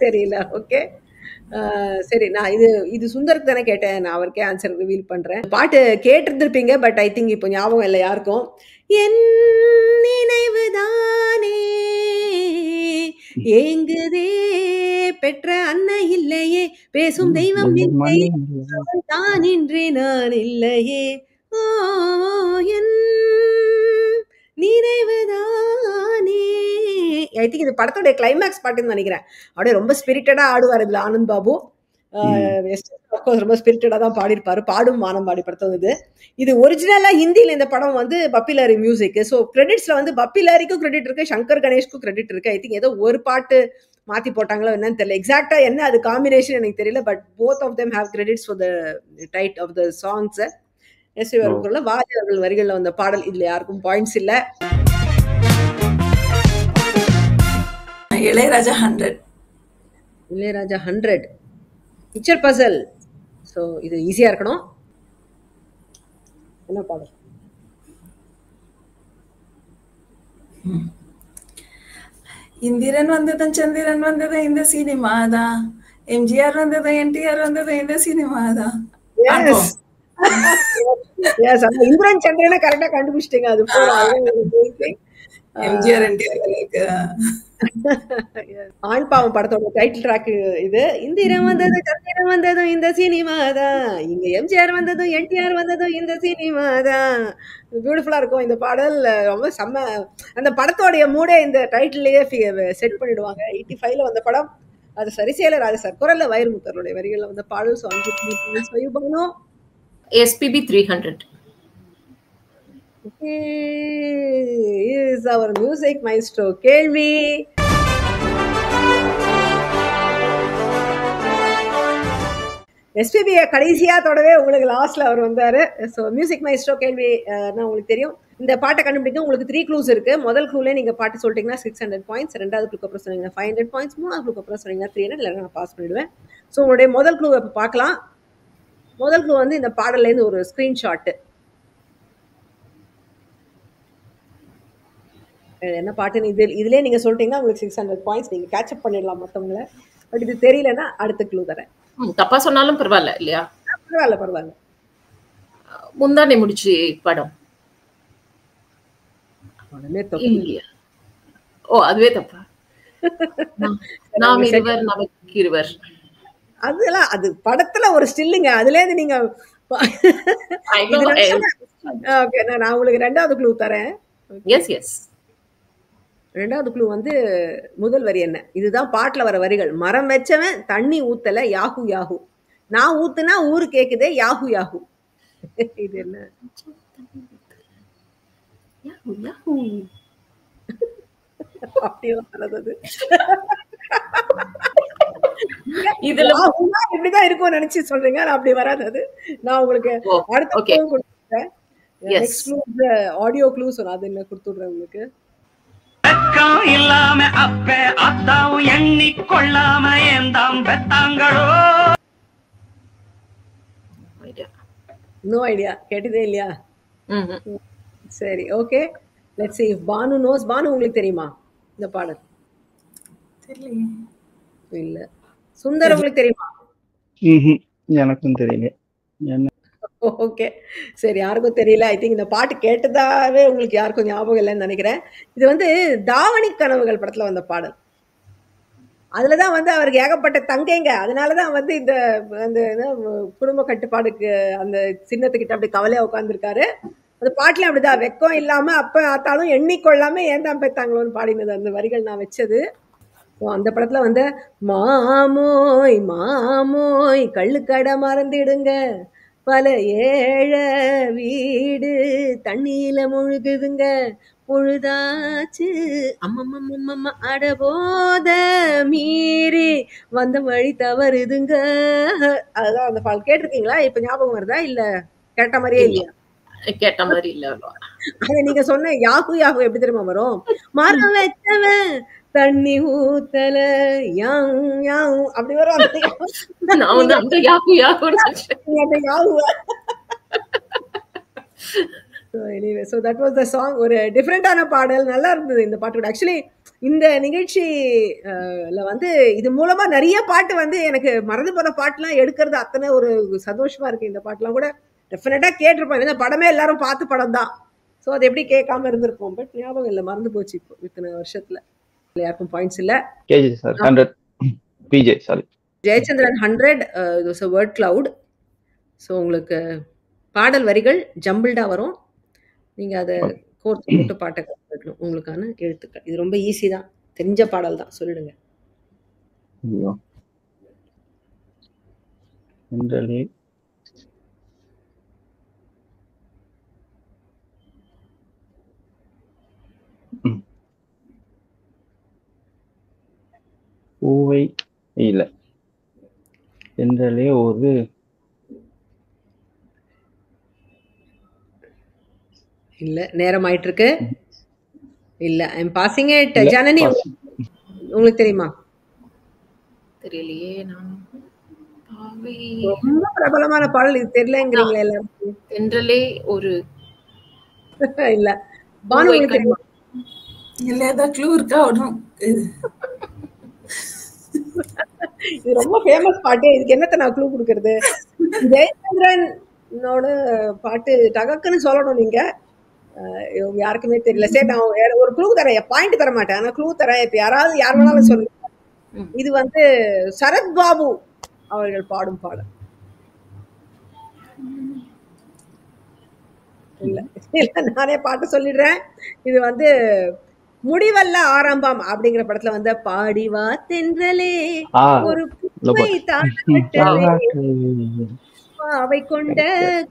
தெரியல. ஓகே, சரி. நான் இது சுந்தருக்கு தானே கேட்டேன், நான் அவருக்கே ஆன்சர் ரிவீல் பண்றேன். பாட்டு கேட்டிருந்திருப்பீங்க, பட் ஐ திங்க் இப்போ ஞாபகம் இல்லை யாருக்கும். என் நினைவுதானே ஏங்குதே பெற்ற அன்னை இல்லையே, பேசும் தெய்வம் இல்லையே தான் இன்றி நான் இல்லையே ஓ என் நினைவுதானே. ஐ திங்க் இது படத்தோட கிளைமேக்ஸ் பாட்டுன்னு நினைக்கிறேன். அப்படியே ரொம்ப ஸ்பிரிட்டடா ஆடுவார் இதுல ஆனந்த் பாபு. ரொம்ப ஸ்பிரிட்டடா தான் பாடியிருப்பாரு. பாடும் மானம் பாடி படத்தது இது. இது ஒரிஜினலா ஹிந்தியில இந்த படம் வந்து பப்பி லாரி மியூசிக். ஸோ கிரெடிட்ஸ்ல வந்து பப்பி லாரிக்கும் கிரெடிட் இருக்கு, சங்கர் கணேஷ்க்கும் கிரெடிட் இருக்கு. ஐ திங்க் ஏதோ ஒரு பாட்டு மாத்தி போட்டாங்களோ என்னன்னு தெரியல. எக்ஸாக்டா என்ன அது காம்பினேஷன் எனக்கு தெரியல. But both of them have credits for the tide of the songs. Yes அவர்கள் வாதி அவர்கள் வரிகள்ல வந்த பாடல். இதுல யாருக்கும் பாயிண்ட்ஸ் இல்ல. இளையராஜா 100. இளையராஜா 100 பிக்சர் பசல். ஸோ இது ஈஸியா இருக்கணும். என்ன பாடல்? இந்திரன் வந்ததும் சந்திரன் வந்ததும் இந்த சினிமா தான், எம்ஜிஆர் வந்ததும் என்டிஆர் வந்ததும் இந்த சினிமா தான். இந்திரன் சந்திரனை கரெக்டா கண்டுபிடிச்சிட்டீங்க. அது எம்ஜிஆர் என்டிஆர் ஆண் பாவம் படத்தோட டைட்டில் ட்ராக் இது. இந்திரன் வந்தது சந்திரன் வந்ததும் இந்த சினிமா தான், இங்க எம்ஜிஆர் வந்ததும் என்டிஆர் வந்ததும் இந்த சினிமா தான். பியூட்டிஃபுல்லா இருக்கும் இந்த பாடல். ரொம்ப செம்ம. அந்த படத்தோடைய மூடே இந்த டைட்டிலேயே செட் பண்ணிடுவாங்க. 85ல வந்த படம். அது சரிசேல ராஜா சார் குரல்ல வைரமுத்தருடைய வரிகள்ல வந்த பாடல். ஸோ அஞ்சு SPB 300. is our music maestro கேள்வி. எஸ்பிபி கடைசியா தொடவே உங்களுக்கு லாஸ்ட்ல அவர் வந்தாரு. ஸோ மியூசிக் மைஸ்ட்ரோ கேள்வி உங்களுக்கு தெரியும். இந்த பாட்டை கண்டுபிடிக்க உங்களுக்கு 3 க்ளூஸ் இருக்கு. முதல் க்ளூல நீங்க பாட்டு சொல்லிட்டீங்கன்னா 600 பாயிண்ட்ஸ், ரெண்டாவது க்ளூக்கு அப்புறம் சொன்னீங்கன்னா 500 பாயிண்ட்ஸ், மூணாவது க்ளூக்கு அப்புறம் சொன்னீங்கன்னா 300. இல்லை நான் பாஸ் பண்ணிடுவேன். ஸோ உங்களுடைய முதல் க்ளூ இப்போ பார்க்கலாம். முதல் க்ளூ வந்து இந்த பாடல்ல இருந்து ஒரு ஸ்கிரீன்ஷாட். என்ன பாட்டுன்னு இதுலேயே நீங்க சொல்லிட்டீங்கன்னா உங்களுக்கு 600 பாயிண்ட்ஸ். நீங்க கேட்சப் பண்ணிடலாம் மற்றவங்களை. பட் இது தெரியலன்னா அடுத்த க்ளூ தரேன். தப்பா சொன்னாலும் பரவாயில்ல இல்லையா? பரவாயில்ல. முந்தானே முடிச்சு படம். ஓ அதுவே தப்பா? நாம் இருவர் நமக்கு இருவர். அதெல்லாம் அது படத்துல ஒரு ஸ்டில்லுங்க. அதுல இருந்து நீங்க நான் உங்களுக்கு ரெண்டாவது க்ளூ தரேன். ரெண்டாவது க்ளூ வந்து முதல் வரி என்ன? இதுதான் பாட்டுல வர வரிகள். மரம் வச்சவன் தண்ணி ஊத்தல யாஹூ யாஹூ, நான் ஊத்துனா ஊரு கேக்குதே யாஹூ யாஹூ. இது என்ன? அப்படியே வர்றது. இப்படிதான் இருக்கும் நினைச்சு சொல்றீங்க. அப்படி வராது. அது நான் உங்களுக்கு அடுத்த கொடுத்துறேன். ஆடியோ க்ளூ சொன்ன அது என்ன கொடுத்துடுறேன் உங்களுக்கு. இல்லாம அப்ப அத்தாவும் எண்ணி கொள்ளாம ஏந்தாம் பெத்தாங்களோ. No idea. கேட்டதே இல்லையா? சரி okay. Let's see if Banu knows. Banu உங்களுக்கு தெரியுமா இந்த பாடல்? இல்ல. சுந்தர் உங்களுக்கு தெரியுமா? எனக்கும் தெரியல. ஓகே சரி, யாருக்கும் தெரியல. ஐ திங்க் இந்த பாட்டு கேட்டதாவே உங்களுக்கு யாருக்கும் ஞாபகம் இல்லைன்னு நினைக்கிறேன். இது வந்து தாவணி கனவுகள் படத்துல வந்த பாடல். அதுலதான் வந்து அவருக்கு ஏகப்பட்ட தங்கைங்க. அதனாலதான் வந்து இந்த குடும்ப கட்டுப்பாடுக்கு அந்த சின்னத்துக்கிட்ட அப்படி கவலையா உட்காந்துருக்காரு. அந்த பாட்டுல அப்படிதான் வெக்கம் இல்லாம அப்ப ஆத்தாலும் எண்ணிக்கொள்ளாம ஏன் தான் பெத்தாங்களோன்னு பாடினது அந்த வரிகள் நான் வச்சது. அந்த படத்துல வந்து மாமோய் மாமோய் கள்ளுக்கடை மறந்துடுங்க, பல ஏழை வீடு தண்ணியில முழுகுதுங்க, பொழுதாச்சு அம்மம்மம்மம்மா அடபோத மீறி வந்த வழி தவறுதுங்க. அதுதான் அந்த பால். கேட்டிருக்கீங்களா? இப்ப ஞாபகம் வருதா? இல்ல கேட்ட மாதிரியே இல்லையா? கேட்ட மாதிரி இல்ல. அத நீங்க சொன்ன யாகு யாகு எப்படி தெரியுமா வரும்? மரம் வச்சவன் தண்ணி ஊத்தல யாங் யாங் அப்படி வரும். அந்த யாகு யாகு anyway, so that was the song. ஒரு டிஃப்ரெண்டான பாடல், நல்லா இருந்தது இந்த பாட்டு. ஆக்சுவலி இந்த நிகழ்ச்சியில வந்து இது மூலமா நிறைய பாட்டு வந்து எனக்கு மறந்து போன பாட்டுலாம் எடுக்கிறது அத்தனை ஒரு சந்தோஷமா இருக்கு. இந்த பாட்டுலாம் கூட டெஃபினட்டா கேட்டிருப்போம். இந்த படமே எல்லாரும் பார்த்து படம் தான். ஸோ அது எப்படி கேட்காம இருந்திருப்போம். பட் ஞாபகம் இல்லை, மறந்து போச்சு இப்போ இத்தனை வருஷத்துல. யாருக்கும் பாயிண்ட்ஸ் இல்ல. KG sir 100 PJ sorry Jayachandran 100 it was a word cloud. So உங்களுக்கு பாடல் வரிகள் ஜம்பிள்டா வரும். நீங்க அதை கோர்த்து போட்டு பாட்டை கற்றுக்கணும். உங்களுக்கான எழுத்துக்கள் இது ரொம்ப ஈஸி தான், தெரிஞ்ச பாடல் தான், சொல்லிடுங்க. ஐயோ. தென்றலே பூவை இல்ல, தென்றலே ஒரு இல்ல, நேரம் ஆயிட்டு இருக்கு. இல்ல, ஐ எம் பாசிங் இட். இல்ல ஜனனி, பாஸ். உங்களுக்கு தெரியுமா? தெரியலையே. நான் பாவை ரொம்ப பிரபலமான பாடல், இது தெரியலங்கிறீங்களா எல்லாரும்? தென்றலே ஒரு இல்ல, பானு பூவை உங்களுக்கு தெரியுமா? இல்ல ஏதாவது க்ளூ இருக்கா? ஒன்றும் இது ரொம்ப ஃபேமஸ் பாட்டு. இதுக்கு என்னத்த நான் க்ளூ கொடுக்கறது? ஜெயச்சந்திரனோட பாட்டு டகக்குன்னு சொல்லணும் நீங்க. இவங்க யாருக்குமே தெரியல. சரி, நான் வேற ஒரு க்ளூ தரேன். பாயிண்ட் தர மாட்டேன், ஆனா க்ளூ தரேன். இப்ப யாராவது யார் வேணாலும் சொல்லுங்க. இது வந்து சரத் பாபு அவர்கள் பாடும் பாடல். இல்ல இல்ல, நானே பாட்டு சொல்லிடுறேன். இது வந்து முடிவல்ல ஆரம்பம் அப்படிங்கிற படத்துல வந்து பாடிவா தென்றலே ஆ ஒரு இல்ல பூவை பாஸ். தாளாட்டவே அவை கொண்ட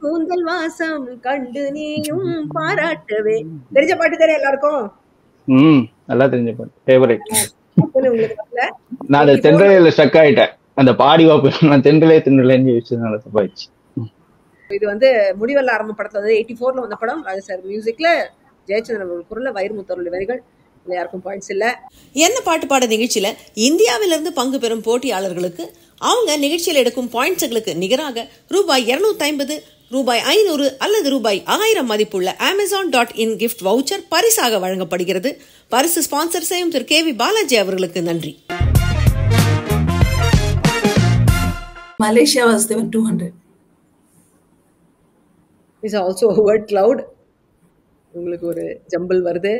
கூந்தல் வாசம் கண்டு நீயும் பாராட்டவே. தெரிஞ்ச பாட்டு தானே எல்லாருக்கும்? நல்லா தெரிஞ்ச பாட்டு, ஃபேவரட். உங்களுக்கு வரல. நான் அந்த 84 தென்றலையில ஸ்டக் ஆயிட்டேன். அந்த பாடி வாப்பு நான் தென்றலேன்னு யோசிச்சதுனால தப்பாயிடுச்சு. இது வந்து முடிவல்ல ஆரம்ப படத்துல வந்து 84ல வந்த படம். அது சார் மியூசிக்ல ஜெயச்சந்திரன் குரல்ல வைரமுத்தருடைய வரிகள். இதுல யாருக்கும் பாயிண்ட்ஸ் இல்ல. என்ன பாட்டு பாட நிகழ்ச்சியில இந்தியாவிலிருந்து பங்கு பெறும் போட்டியாளர்களுக்கு அவங்க நிகழ்ச்சியில் எடுக்கும் பாயிண்ட்ஸ்களுக்கு நிகராக ரூபாய் 250, ரூபாய் 500 அல்லது ரூபாய் 1000 மதிப்புள்ள Amazon.in கிஃப்ட் வவுச்சர் பரிசாக வழங்கப்படுகிறது. பரிசு ஸ்பான்சர் செய்யும் திரு KV பாலாஜி அவர்களுக்கு நன்றி. Malaysia was given 200. Is also word cloud. உங்களுக்கு ஒரு ஜம்பிள் வருது.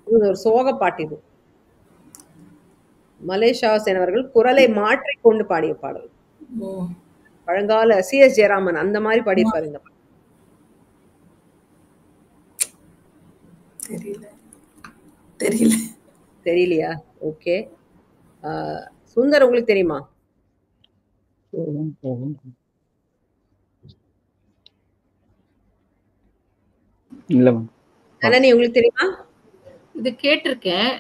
இது ஒரு சோக பாட்டு. இது மலேசியா சென் அவர்கள் குரலை மாற்றிக்கொண்டு பாடிய பாடல். ஓ பழங்கால CS ஜெயராமன் அந்த மாதிரி பாடியிருப்பாரு இந்த பாடல். தெரியல தெரியல. தெரியலையா? ஓகே. சுந்தர், உங்களுக்கு தெரியுமா? இல்ல மேம். ஜனனி, உங்களுக்கு தெரியுமா? இது கேட்டிருக்கேன்.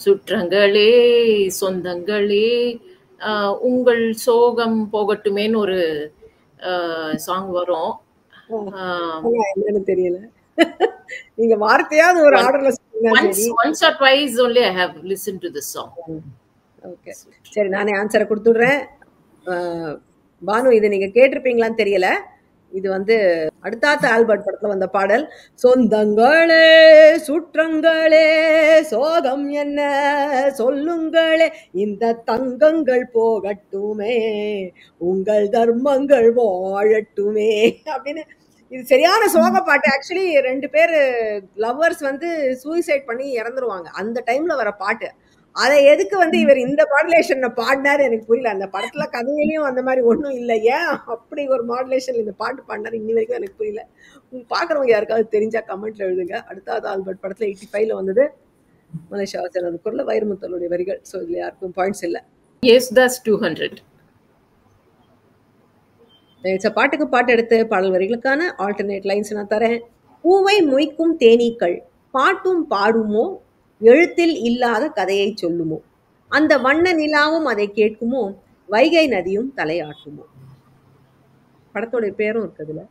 சுற்றங்களே சொந்தங்களே உங்கள் சோகம் போகட்டுமேன்னு ஒரு சாங் வரும். என்னன்னு தெரியல. நீங்க வார்த்தையாவது ஒரு ஆர்டர்ல சொல்லுங்க. Once or twice only I have listened to this song. Okay, சரி, நானே ஆன்சரை கொடுத்துடுறேன். பானு, இது நீங்க கேட்டிருப்பீங்களான்னு தெரியல. இது வந்து அடுத்தாத்த ஆல்பர்ட் படத்துல வந்த பாடல். சொந்தங்களே சுற்றங்களே சோகம் என்ன சொல்லுங்களே, இந்த தங்கங்கள் போகட்டுமே உங்கள் தர்மங்கள் வாழட்டுமே அப்படின்னு. இது சரியான சோக பாட்டு. ஆக்சுவலி 2 பேர் லவ்வர்ஸ் வந்து சூசைட் பண்ணி இறந்துருவாங்க அந்த டைம்ல வர பாட்டு. அதை எதுக்கு வந்து இவர் இந்த மாடுலேஷன்ல பாடினாரு எனக்கு புரியல. அந்த படத்துல கதையிலையும் அந்த மாதிரி ஒன்றும் இல்லை. ஏன் அப்படி ஒரு மாடுலேஷன் இந்த பாட்டு பாடினாரு இன்னி வரைக்கும் எனக்கு புரியல. பாக்குறவங்க யாருக்காவது தெரிஞ்சா கமெண்ட்ல எழுதுங்க. அடுத்தாது ஆல்பர்ட் படத்துல 85ல வந்தது. மலேசியா சென் குரல்ல வைரமுத்தருடைய வரிகள். ஸோ இதுல யாருக்கும் பாயிண்ட்ஸ் இல்லை. Yes, that's 200. பாட்டுக்கு பாட்டு எடுத்து பாடல் வரிகளுக்கான ஆல்டர்னேட் லைன்ஸ் நான் தரேன். பூவை மொய்க்கும் தேனீக்கள் பாட்டும் பாடுமோ, எழுத்தில் இல்லாத கதையை சொல்லுமோ, அந்த வண்ண நிலாவும் அதை கேட்குமோ, வைகை நதியும் தலையாட்டுமோ. படத்தோட பேரும் இருக்குதுல.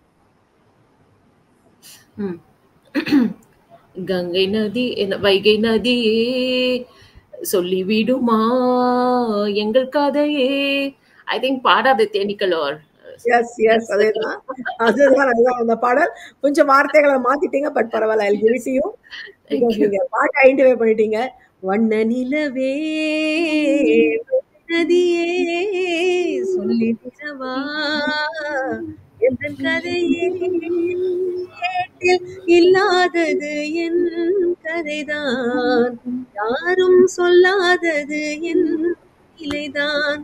கங்கை நதி வைகை நதியே சொல்லி விடுமா எங்கள் கதையே. ஐ திங்க் பாடாத தேனீக்கள் or எஸ் எஸ் அதேதான் அதுதான் அந்த பாடல். கொஞ்சம் வார்த்தைகளை மாத்திட்டீங்க, பட் பரவாயில்ல. I'll give it to you. நீங்க பாட்டை ஐடென்டிஃபை பண்ணிட்டீங்க. வண்ண நிலவே நதியே சொல்லி விடவா என் கதையே, கேட்டில் இல்லாதது என் கதைதான், யாரும் சொல்லாதது என் நிலைதான்.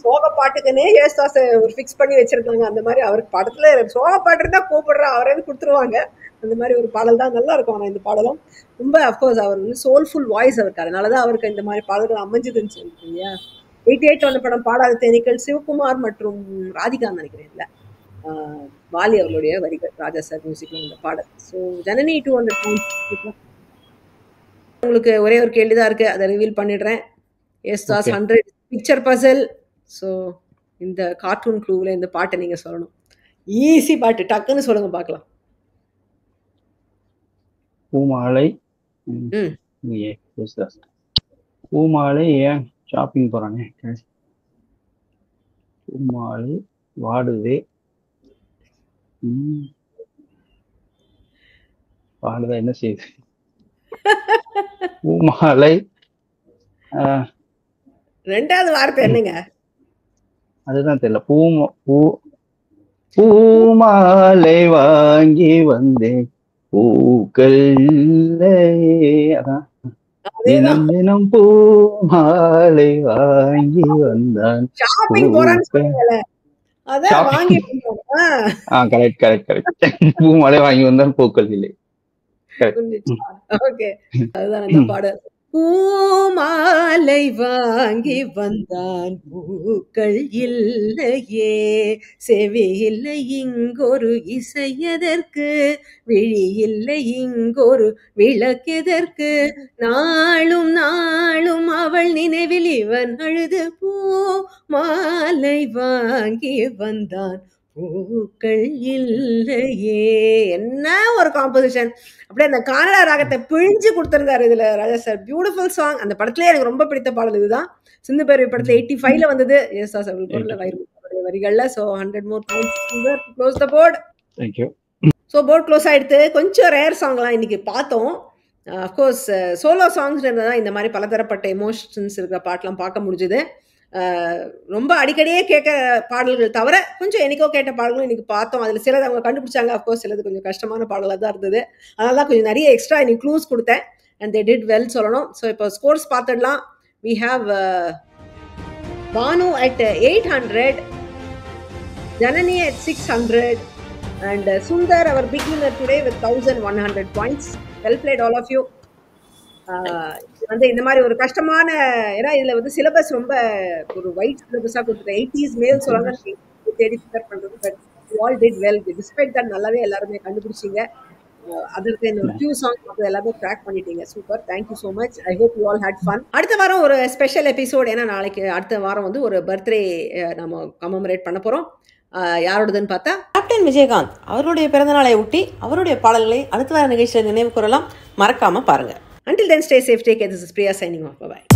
சோக பாட்டுக்குன்னே யேசுதாஸ் ஒரு ஃபிக்ஸ் பண்ணி வச்சிருக்காங்க. அந்த மாதிரி அவருக்கு படத்துல சோக பாட்டு இருந்தா கூப்பிடுறா அவரே கொடுத்துருவாங்க. அந்த மாதிரி ஒரு பாடல் தான் நல்லா இருக்கும். ஆனால் இந்த பாடலும் ரொம்ப அஃப்கோர்ஸ் அவர் வந்து சோல்ஃபுல் வாய்ஸ் அவருக்கு, அதனாலதான் அவருக்கு இந்த மாதிரி பாடல்கள் அமைஞ்சதுன்னு சொல்லிட்டு இல்லையா. 88 வந்த படம் பாடாத தேனீக்கள் சிவகுமார் மற்றும் ராதிகா நினைக்கிறேன் இல்ல, வாலி அவர்களுடைய வரிகள், ராஜா சார் மியூசிக்ல இந்த பாடல். ஸோ ஜனனி 200 உங்களுக்கு ஒரே ஒரு கேள்விதான் இருக்கு, அதை ரிவீல் பண்ணிடுறேன். யேசுதாஸ் 100 பிக்சர் பசில். ஸோ இந்த கார்ட்டூன் க்ளூவில் இந்த பாட்டை நீங்கள் சொல்லணும். ஈஸி பாட்டு, டக்குன்னு சொல்லுங்க பார்க்கலாம். பூமாலை. பூமாலை ஏன் ஷாப்பிங் போறானே, பூமாலை வாடுதே. வாடுதா என்ன செய்யுது? பூமாலை ரெண்டாவது வார்த்தை என்னங்க? அதுதான் தெரியல. பூமாலை வாங்கி வந்தேன் பூக்கள் அதான். தினம் தினம் பூமாலை வாங்கி வந்தான். பூமாலை வாங்கி வந்தான் பூக்கள் இல்லை. அதுதான் பாடல். பூமாலை வாங்கி வந்தான் பூக்கள் இல்லையே, செவி இல்லை இங்கொரு இசையதற்கு, விழி இல்லை இங்கொரு விளக்கெதற்கு, நாளும் நாளும் அவள் நினைவில் இவன் அழுது பூமாலை வாங்கி வந்தான் பூக்கள் இல்லையே. என்ன ஒரு காம்போசிஷன்! அப்படியே அந்த கானடா ராகத்தை பிழிஞ்சு கொடுத்திருந்தாரு இதுல ராஜா சார். Beautiful song. அந்த படத்திலே எனக்கு ரொம்ப பிடித்த பாடல் இதுதான். சிந்து பேரவை படத்துல 85ல வந்தது. யேசுதாஸ் அவர்கள் வரிகள்ல. So 100 more points to close the board. Thank you. So board close ஆயிடுத்து. கொஞ்சம் ரேர் சாங்லாம் இன்னைக்கு பார்த்தோம். அஃப்கோர்ஸ் சோலோ சாங்ஸ் தான் இந்த மாதிரி பலதரப்பட்ட எமோஷன்ஸ் இருக்கிற பாட்டெலாம் பார்க்க முடிஞ்சுது. ரொம்ப அடிக்கடியே கேட்க பாடல்கள் தவிர கொஞ்சம் என்னைக்கோ கேட்ட பாடல்களும் இன்னைக்கு பார்த்தோம். அதில் சிலது அவங்க கண்டுபிடிச்சாங்க. அஃப்கோர்ஸ் சிலது கொஞ்சம் கஷ்டமான பாடலாக தான் இருந்தது. அதனால தான் கொஞ்சம் நிறைய எக்ஸ்ட்ரா இன்னைக்கு க்ளூஸ் கொடுத்தேன். அண்ட் தே டிட் வெல் சொல்லணும். ஸோ இப்போ ஸ்கோர்ஸ் பார்த்துடலாம். We have Banu at 800, Janani at 600 and Sundar அவர் beginner today with 1100 points. Well played all of you. வந்து இந்த மாதிரி ஒரு கஷ்டமான, ஏன்னா இதுல வந்து சிலபஸ் ரொம்ப ஒரு வைட் சிலபஸா கொடுத்துருக்கேன். 80s மேல் சொல்லுவாங்க தேடி ப்ரிப்பேர் பண்றது. But you all did well. Despite that நல்லாவே எல்லாருமே கண்டுபிடிச்சிங்க. அதற்கு இந்த ஃபியூ சாங்ஸ் எல்லாமே ட்ராக் பண்ணிட்டீங்க. Super, thank you so much. I hope you all had fun. அடுத்த வாரம் ஒரு ஸ்பெஷல் எபிசோட். ஏன்னா நாளைக்கு அடுத்த வாரம் வந்து ஒரு பர்த்டே நம்ம கமெமரேட் பண்ண போறோம். யாரோடதுன்னு பார்த்தா கேப்டன் விஜயகாந்த் அவருடைய பிறந்தநாளை ஒட்டி அவருடைய பாடல்களை அடுத்த வார நிகழ்ச்சியில் நினைவு கூறலாம். மறக்காம பாருங்க. Until then, stay safe, take care. This is Priya signing off. Bye-bye.